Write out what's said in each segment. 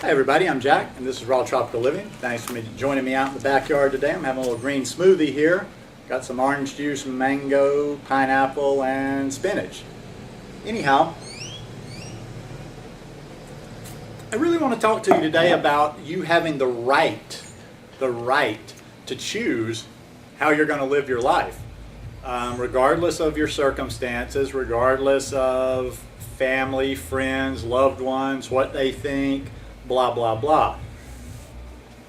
Hi everybody, I'm Jack and this is Raw Tropical Living. Thanks for joining me out in the backyard today. I'm having a little green smoothie here. Got some orange juice, mango, pineapple, and spinach. Anyhow, I really want to talk to you today about you having the right to choose how you're going to live your life. Regardless of your circumstances, regardless of family, friends, loved ones, what they think, blah, blah, blah.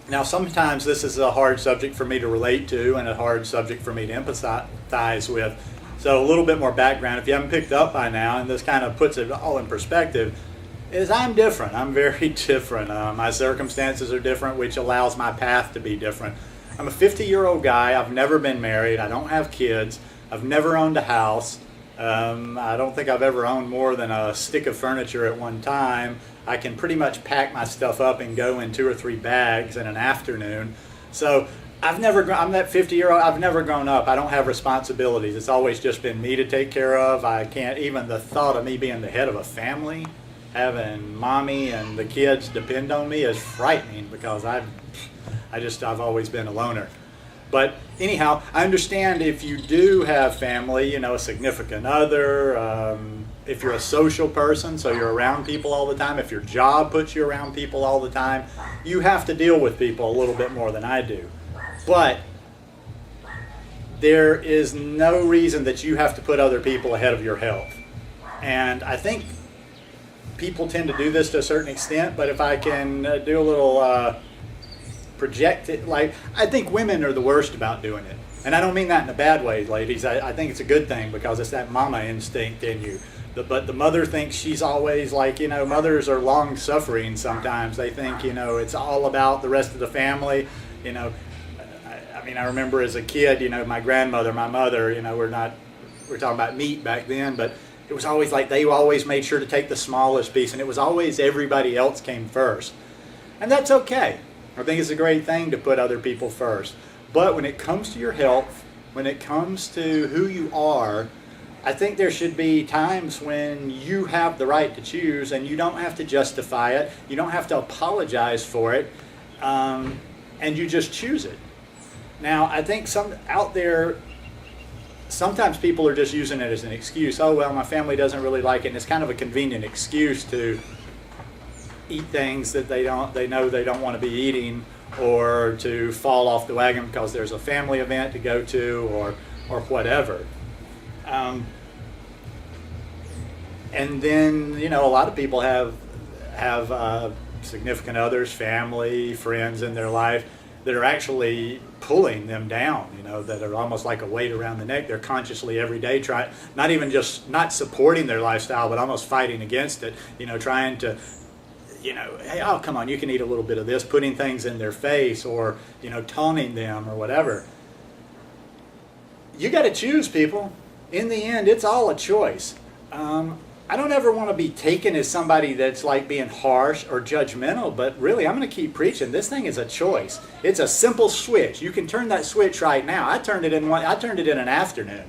Now, sometimes this is a hard subject for me to relate to and a hard subject for me to empathize with. So a little bit more background, if you haven't picked up by now, and this kind of puts it all in perspective, is I'm different. I'm very different. My circumstances are different, which allows my path to be different. I'm a 50-year-old guy. I've never been married. I don't have kids. I've never owned a house. I don't think I've ever owned more than a stick of furniture at one time. I can pretty much pack my stuff up and go in 2 or 3 bags in an afternoon. So I'm that 50-year-old, I've never grown up. I don't have responsibilities. It's always just been me to take care of. I can't, even the thought of me being the head of a family, having mommy and the kids depend on me is frightening because I've always been a loner. But anyhow, I understand if you do have family, a significant other, if you're a social person, so you're around people all the time, if your job puts you around people all the time, you have to deal with people a little bit more than I do. But there is no reason that you have to put other people ahead of your health. And I think people tend to do this to a certain extent, but if I can do a little project it, I think women are the worst about doing it. And I don't mean that in a bad way, ladies. I think it's a good thing because it's that mama instinct in you. But the mother thinks she's always mothers are long suffering sometimes. They think, it's all about the rest of the family. I remember as a kid, my grandmother, my mother, we're talking about meat back then, but it was always like they always made sure to take the smallest piece, and it was always everybody else came first. And that's okay. I think it's a great thing to put other people first. But when it comes to your health, when it comes to who you are, I think there should be times when you have the right to choose and you don't have to justify it. You don't have to apologize for it. And you just choose it. Now, I think some out there, sometimes people are just using it as an excuse. Oh, well, my family doesn't really like it. And it's kind of a convenient excuse to eat things that they know they don't want to be eating, or to fall off the wagon because there's a family event to go to, or whatever. And then a lot of people have significant others, family, friends in their life that are actually pulling them down, that are almost like a weight around the neck. They're consciously every day trying, not even just not supporting their lifestyle, but almost fighting against it, trying to hey, oh, come on, you can eat a little bit of this, putting things in their face, or, taunting them or whatever. You got to choose, people. In the end, it's all a choice. I don't ever want to be taken as somebody that's like being harsh or judgmental, but really, I'm going to keep preaching. This thing is a choice. It's a simple switch. You can turn that switch right now. I turned it in an afternoon.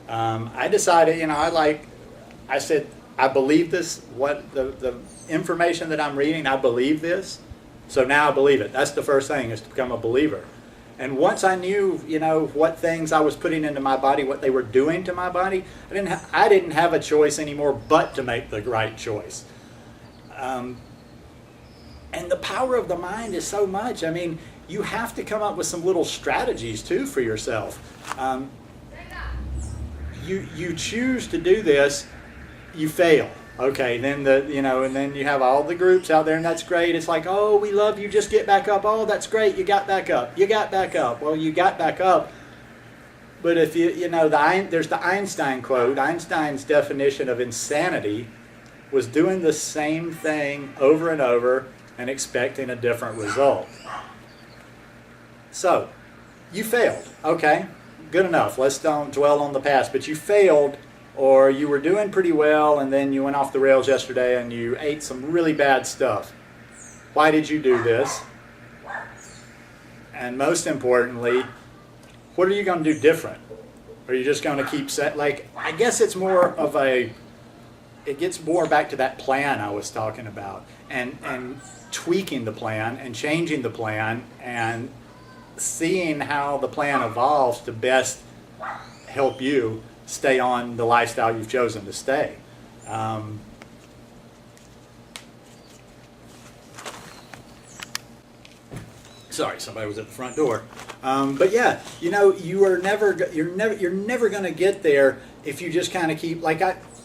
I decided, I said, I believe this, what the information that I'm reading, I believe this, so now I believe it. That's the first thing, is to become a believer. And once I knew, what things I was putting into my body, what they were doing to my body, I didn't have a choice anymore but to make the right choice. And the power of the mind is so much. You have to come up with some little strategies too for yourself. You choose to do this, you fail. Okay, then and then you have all the groups out there, and that's great. It's like, oh, we love you, just get back up. Oh, that's great, you got back up. You got back up. Well, you got back up. But if there's the Einstein quote. Einstein's definition of insanity was doing the same thing over and over and expecting a different result. So, you failed. Okay, good enough. Let's don't dwell on the past. But you failed. Or you were doing pretty well and then you went off the rails yesterday and you ate some really bad stuff. Why did you do this? And most importantly, what are you going to do different? Are you just going to keep I guess it's more of it gets more back to that plan I was talking about, and tweaking the plan and changing the plan and seeing how the plan evolves to best help you stay on the lifestyle you've chosen to stay. Sorry, somebody was at the front door. But yeah, you know, you're never going to get there if you just kind of keep, like,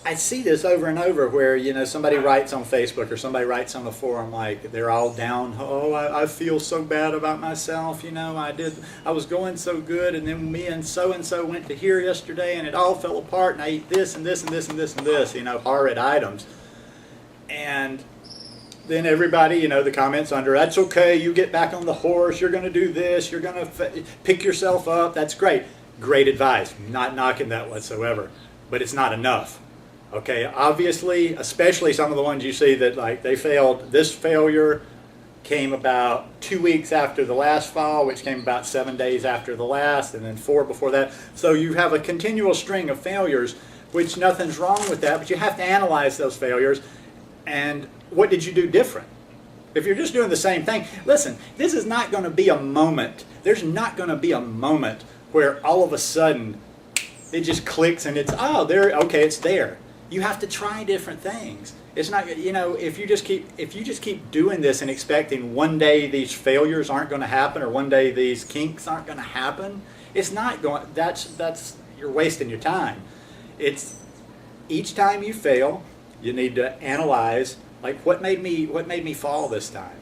I see this over and over where, you know, somebody writes on Facebook or somebody writes on the forum, like, they're all down, oh, I feel so bad about myself, you know, I was going so good, and then me and so went to here yesterday, and it all fell apart, and I ate this and this and this and this and this, you know, horrid items. And then everybody, you know, the comments under, that's okay, you get back on the horse, you're going to do this, you're going to pick yourself up, that's great. Great advice, not knocking that whatsoever, but it's not enough. Okay, obviously, especially some of the ones you see that, like, they failed. This failure came about 2 weeks after the last fall, which came about 7 days after the last, and then 4 before that. So you have a continual string of failures, which nothing's wrong with that, but you have to analyze those failures. And what did you do different? If you're just doing the same thing, listen, this is not going to be a moment. There's not going to be a moment where all of a sudden it just clicks and it's, oh, there, okay, it's there. You have to try different things. It's not, you know, if you just keep doing this and expecting one day these failures aren't going to happen or one day these kinks aren't going to happen, it's not going, that's you're wasting your time. It's each time you fail, you need to analyze, like, what made me fall this time?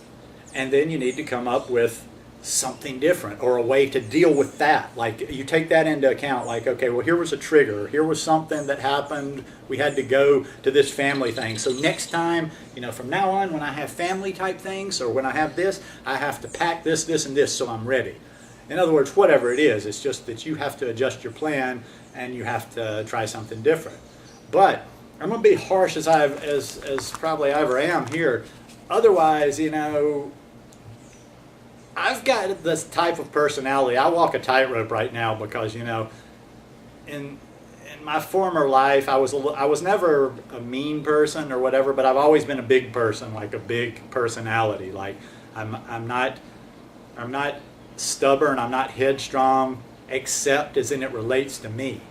And then you need to come up with something different or a way to deal with that. Like, you take that into account, like, okay, well, here was a trigger, here was something that happened, we had to go to this family thing, so next time, you know, from now on, when I have family type things or when I have this, I have to pack this, this, and this so I'm ready. In other words, whatever it is, it's just that you have to adjust your plan and you have to try something different. But I'm going to be harsh as probably I ever am here. Otherwise, you know, I've got this type of personality. I walk a tightrope right now because, you know, in my former life, I was never a mean person or whatever, but I've always been a big person, like a big personality. Like, I'm not stubborn, I'm not headstrong, except as in it relates to me.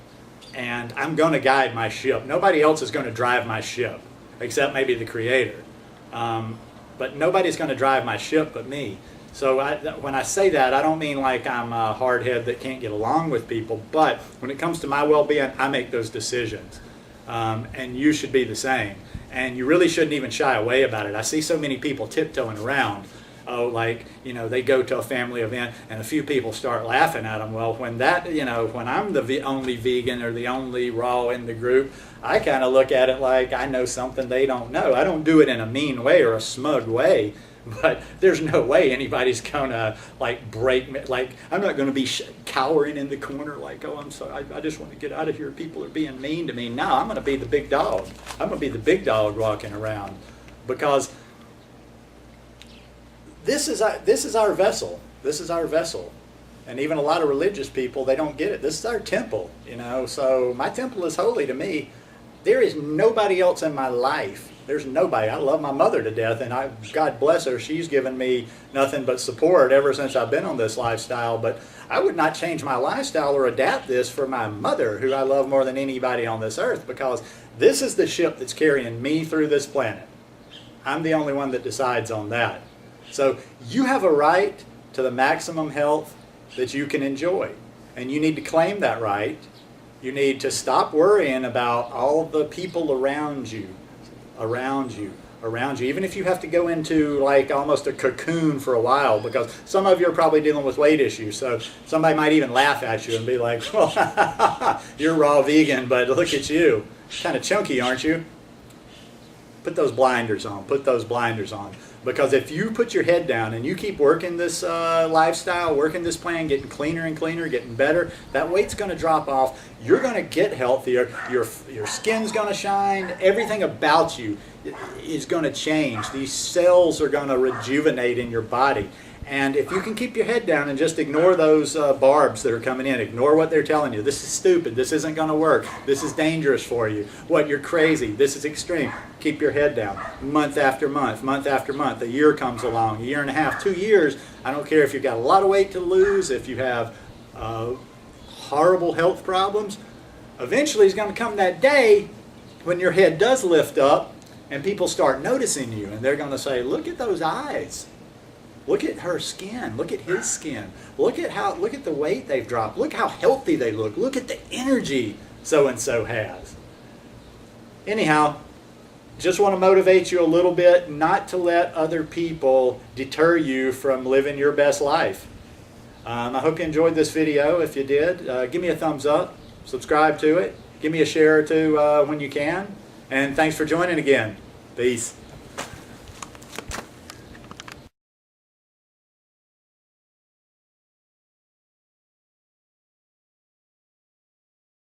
And I'm going to guide my ship. Nobody else is going to drive my ship, except maybe the Creator. But nobody's going to drive my ship but me. So when I say that, I don't mean like I'm a hardhead that can't get along with people, but when it comes to my well-being, I make those decisions. And you should be the same. And you really shouldn't even shy away about it. I see so many people tiptoeing around. Oh, like, you know, they go to a family event and a few people start laughing at them. Well, when that, you know, when I'm the only vegan or the only raw in the group, I kind of look at it like I know something they don't know. I don't do it in a mean way or a smug way, but there's no way anybody's gonna, like, break me. Like, I'm not gonna be cowering in the corner like, oh, I'm sorry, I just want to get out of here, people are being mean to me. No, I'm gonna be the big dog. I'm gonna be the big dog walking around, because this is our vessel. This is our vessel. And even a lot of religious people, they don't get it. This is our temple, you know. So my temple is holy to me. There is nobody else in my life. There's nobody. I love my mother to death, and God bless her. She's given me nothing but support ever since I've been on this lifestyle. But I would not change my lifestyle or adapt this for my mother, who I love more than anybody on this earth, because this is the ship that's carrying me through this planet. I'm the only one that decides on that. So you have a right to the maximum health that you can enjoy. And you need to claim that right. You need to stop worrying about all the people around you. Even if you have to go into like almost a cocoon for a while, because some of you are probably dealing with weight issues. So somebody might even laugh at you and be like, well, you're raw vegan, but look at you. Kind of chunky, aren't you? Put those blinders on. Put those blinders on. Because if you put your head down and you keep working this lifestyle, working this plan, getting cleaner and cleaner, getting better, that weight's going to drop off. You're going to get healthier. Your skin's going to shine. Everything about you is going to change. These cells are going to rejuvenate in your body. And if you can keep your head down and just ignore those barbs that are coming in, ignore what they're telling you. This is stupid. This isn't going to work. This is dangerous for you. What, you're crazy. This is extreme. Keep your head down. Month after month, month after month. A year comes along, a year and a half, 2 years. I don't care if you've got a lot of weight to lose, if you have horrible health problems. Eventually is going to come that day when your head does lift up and people start noticing you. And they're going to say, look at those eyes. Look at her skin. Look at his skin. Look at the weight they've dropped. Look how healthy they look. Look at the energy so-and-so has. Anyhow, just want to motivate you a little bit not to let other people deter you from living your best life. I hope you enjoyed this video. If you did, give me a thumbs up. Subscribe to it. Give me a share or two when you can. And thanks for joining again. Peace.